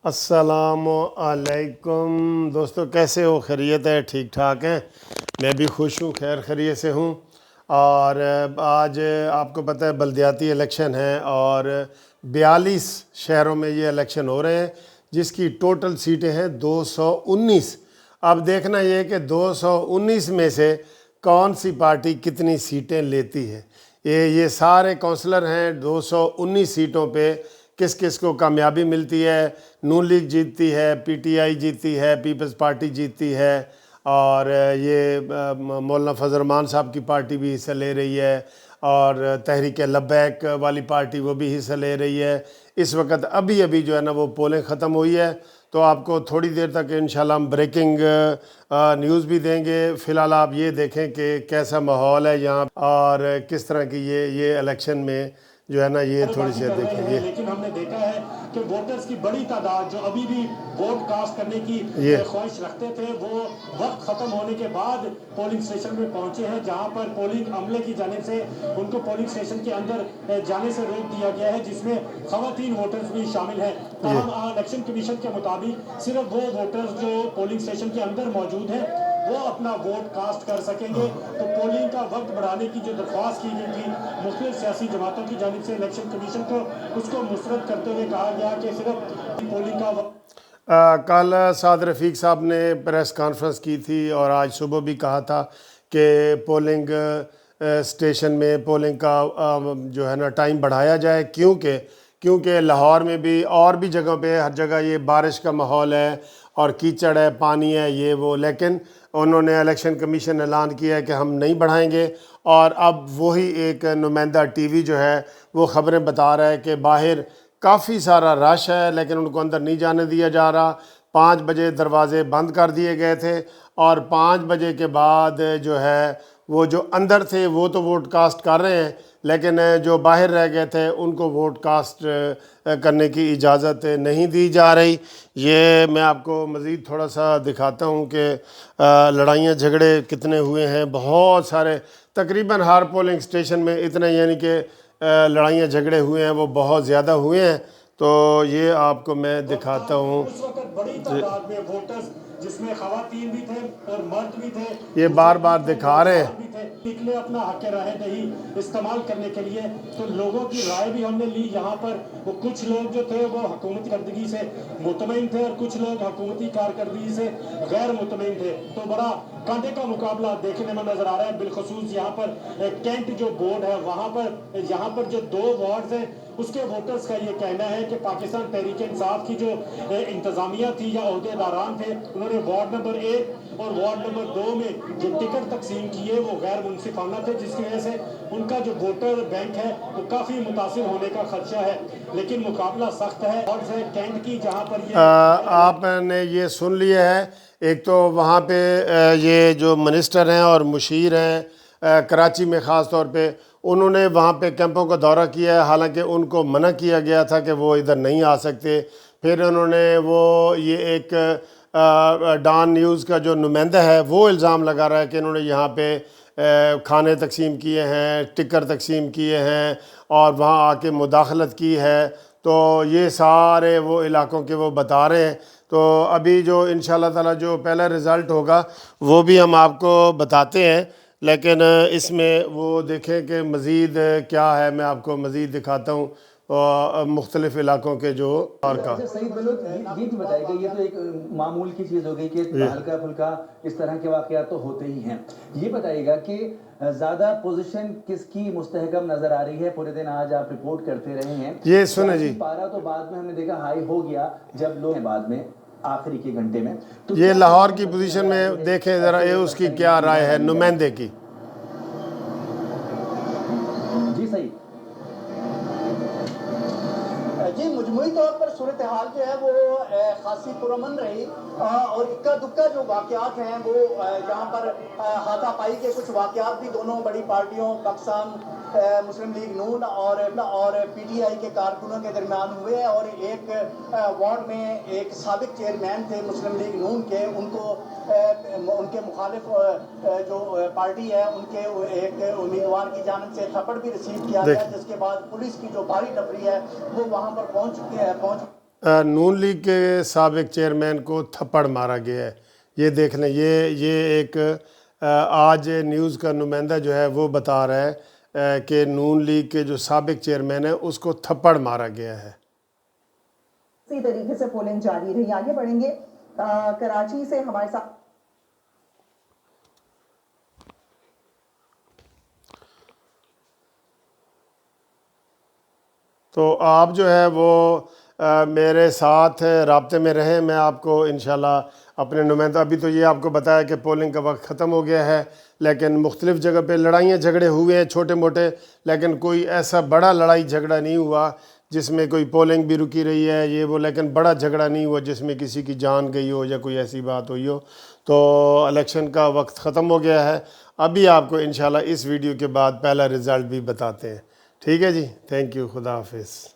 السلام علیکم دوستو، کیسے ہو؟ خیریت ہے؟ ٹھیک ٹھاک ہیں؟ میں بھی خوش ہوں، خیر خیریت سے ہوں۔ اور آج آپ کو پتہ ہے بلدیاتی الیکشن ہے اور 42 شہروں میں یہ الیکشن ہو رہے ہیں، جس کی ٹوٹل سیٹیں ہیں 219۔ اب دیکھنا یہ کہ 219 میں سے کون سی پارٹی کتنی سیٹیں لیتی ہے۔ یہ سارے کونسلر ہیں، 219 سیٹوں پہ کس کس کو کامیابی ملتی ہے۔ نون لیگ جیتتی ہے، پی ٹی آئی جیتتی ہے، پیپلز پارٹی جیتتی ہے، اور یہ مولانا فضل الرحمان صاحب کی پارٹی بھی حصہ لے رہی ہے، اور تحریک لبیک والی پارٹی وہ بھی حصہ لے رہی ہے۔ اس وقت ابھی جو ہے نا وہ پولنگ ختم ہوئی ہے، تو آپ کو تھوڑی دیر تک انشاءاللہ ہم بریکنگ نیوز بھی دیں گے۔ فی الحال آپ یہ دیکھیں کہ کیسا ماحول ہے یہاں، اور کس طرح کی یہ الیکشن میں جو ہے نا یہ تھوڑی سی دیکھیں گے۔ لیکن ہم نے دیکھا ہے کہ ووٹرز کی بڑی تعداد جو ابھی بھی ووٹ کاسٹ کرنے کی خواہش رکھتے تھے، وہ وقت ختم ہونے کے بعد پولنگ سٹیشن میں پہنچے ہیں، جہاں پر پولنگ عملے کی جانب سے ان کو پولنگ سٹیشن کے اندر جانے سے روک دیا گیا ہے، جس میں خواتین ووٹرز بھی شامل ہیں۔ تاہم الیکشن کمیشن کے مطابق صرف وہ ووٹرز جو پولنگ سٹیشن کے اندر موجود ہیں وہ اپنا ووٹ کاسٹ کر سکیں گے۔ تو پولنگ کا وقت بڑھانے کی جو درخواست کی گئی تھی مختلف سیاسی جماعتوں کی جانب سے الیکشن کمیشن کو، اس کو مسترد کرتے ہوئے کہا گیا کہ صرف پولنگ کا وقت۔ کل سعد رفیق صاحب نے پریس کانفرنس کی تھی، اور آج صبح بھی کہا تھا کہ پولنگ سٹیشن میں پولنگ کا جو ہے نا ٹائم بڑھایا جائے، کیونکہ لاہور میں بھی اور بھی جگہوں پہ ہر جگہ یہ بارش کا ماحول ہے اور کیچڑ ہے، پانی ہے، یہ وہ، لیکن انہوں نے الیکشن کمیشن اعلان کیا ہے کہ ہم نہیں بڑھائیں گے۔ اور اب وہی ایک نمائندہ ٹی وی جو ہے وہ خبریں بتا رہا ہے کہ باہر کافی سارا رش ہے، لیکن ان کو اندر نہیں جانے دیا جا رہا۔ 5 بجے دروازے بند کر دیے گئے تھے، اور 5 بجے کے بعد جو ہے وہ جو اندر تھے وہ تو ووٹ کاسٹ کر رہے ہیں، لیکن جو باہر رہ گئے تھے ان کو ووٹ کاسٹ کرنے کی اجازت نہیں دی جا رہی۔ یہ میں آپ کو مزید تھوڑا سا دکھاتا ہوں کہ لڑائیاں جھگڑے کتنے ہوئے ہیں۔ بہت سارے، تقریباً ہر پولنگ سٹیشن میں اتنے یعنی کہ لڑائیاں جھگڑے ہوئے ہیں، وہ بہت زیادہ ہوئے ہیں۔ تو یہ آپ کو میں دکھاتا ہوں۔ اس وقت بڑی تعداد میں ووٹرز، جس میں خواتین بھی تھے اور مرد بھی تھے، یہ بار بار دکھا رہے ہیں۔ نکلے اپنا حق رائے دہی استعمال کرنے کے لیے۔ تو لوگوں کی رائے بھی ہم نے لی یہاں پر۔ وہ کچھ لوگ جو تھے وہ حکومتی کارکردگی سے مطمئن تھے، اور کچھ لوگ حکومتی کارکردگی سے غیر مطمئن تھے۔ تو بڑا کانٹے کا مقابلہ دیکھنے میں نظر آ رہا ہے۔ بالخصوص یہاں پر کینٹ جو بورڈ ہے، وہاں پر یہاں پر جو 2 وارڈز ہیں، اس کے ووٹرز کا یہ کہنا ہے کہ پاکستان تحریک انصاف کی جو انتظامیہ تھی یا عہدے داران تھے، انہوں نے وارڈ نمبر 1 اور وارڈ نمبر 2 میں جو ٹکٹ تقسیم کیے وہ غیر منصفانہ تھے، جس کی وجہ سے ان کا جو ووٹر بینک ہے وہ کافی متاثر ہونے کا خدشہ ہے۔ لیکن مقابلہ سخت ہے۔ اور کینٹ کی جہاں پر آپ نے یہ سن لیا ہے، ایک تو وہاں پہ یہ جو منسٹر ہیں اور مشیر ہیں کراچی میں، خاص طور پہ انہوں نے وہاں پہ کیمپوں کا دورہ کیا ہے، حالانکہ ان کو منع کیا گیا تھا کہ وہ ادھر نہیں آ سکتے۔ پھر انہوں نے یہ ایک ڈان نیوز کا جو نمائندہ ہے وہ الزام لگا رہا ہے کہ انہوں نے یہاں پہ کھانے تقسیم کیے ہیں، ٹکر تقسیم کیے ہیں، اور وہاں آ کے مداخلت کی ہے۔ تو یہ سارے وہ علاقوں کے وہ بتا رہے ہیں۔ تو ابھی جو انشاءاللہ تعالی جو پہلا رزلٹ ہوگا وہ بھی ہم آپ کو بتاتے ہیں، لیکن اس میں وہ دیکھیں کہ مزید کیا ہے۔ میں آپ کو مزید دکھاتا ہوں مختلف علاقوں کے جو اور کا۔ سعید بلوچ، یہ بھی بتائے گا، یہ تو ایک معمول کی چیز ہو گئی کہ ہلکا پھلکا اس طرح کے واقعات تو ہوتے ہی ہیں۔ یہ بتائیے گا کہ زیادہ پوزیشن کس کی مستحکم نظر آ رہی ہے؟ پورے دن آج آپ رپورٹ کرتے رہے ہیں، یہ سنیں جی، پارا تو بعد میں ہم نے دیکھا ہائی ہو گیا جب لوگ بعد میں آخری کے گھنٹے میں۔ یہ لاہور کی پوزیشن میں دیکھیں ذرا، یہ اس کی کیا رائے ہے نمائندے کی۔ جی صحیح جی، مجموعی طور پر صورتحال جو ہے وہ خاصی پرامن رہی، اور اکا دکا جو واقعات ہیں وہ یہاں پر ہاتھا پائی کے کچھ واقعات بھی دونوں بڑی پارٹیوں پاکستان مسلم لیگ نون اور پی ٹی آئی کے کارکنوں کے درمیان ہوئے ہیں۔ اور ایک وارڈ میں ایک سابق چیئرمین تھے مسلم لیگ نون کے، ان کو ان کے مخالف جو پارٹی ہے ان کے ایک امیدوار کی جانب سے تھپڑ بھی ریسیو کیا گیا، جس کے بعد پولیس کی جو بھاری ٹپری ہے وہ وہاں پر پہنچ نون لیگ کے سابق چیئرمین کو تھپڑ مارا گیا ہے. یہ دیکھ لیں، یہ ایک آج نیوز کا نمائندہ جو ہے وہ بتا رہا ہے کہ نون لیگ کے جو سابق چیئرمین ہے اس کو تھپڑ مارا گیا ہے. اسی طریقے سے پولنگ جاری رہی. آگے بڑھیں گے. کراچی سے ہمارے ساتھ تو آپ جو ہے وہ میرے ساتھ رابطے میں رہیں. میں آپ کو انشاءاللہ اپنے نمائندہ، ابھی تو یہ آپ کو بتایا کہ پولنگ کا وقت ختم ہو گیا ہے، لیکن مختلف جگہ پہ لڑائیاں جھگڑے ہوئے ہیں چھوٹے موٹے، لیکن کوئی ایسا بڑا لڑائی جھگڑا نہیں ہوا جس میں کوئی پولنگ بھی رکی رہی ہے یہ وہ، لیکن بڑا جھگڑا نہیں ہوا جس میں کسی کی جان گئی ہو یا کوئی ایسی بات ہوئی ہو. تو الیکشن کا وقت ختم ہو گیا ہے. ابھی آپ کو انشاءاللہ اس ویڈیو کے بعد پہلا رزلٹ بھی بتاتے ہیں. ٹھیک ہے جی، تھینک یو، خدا حافظ.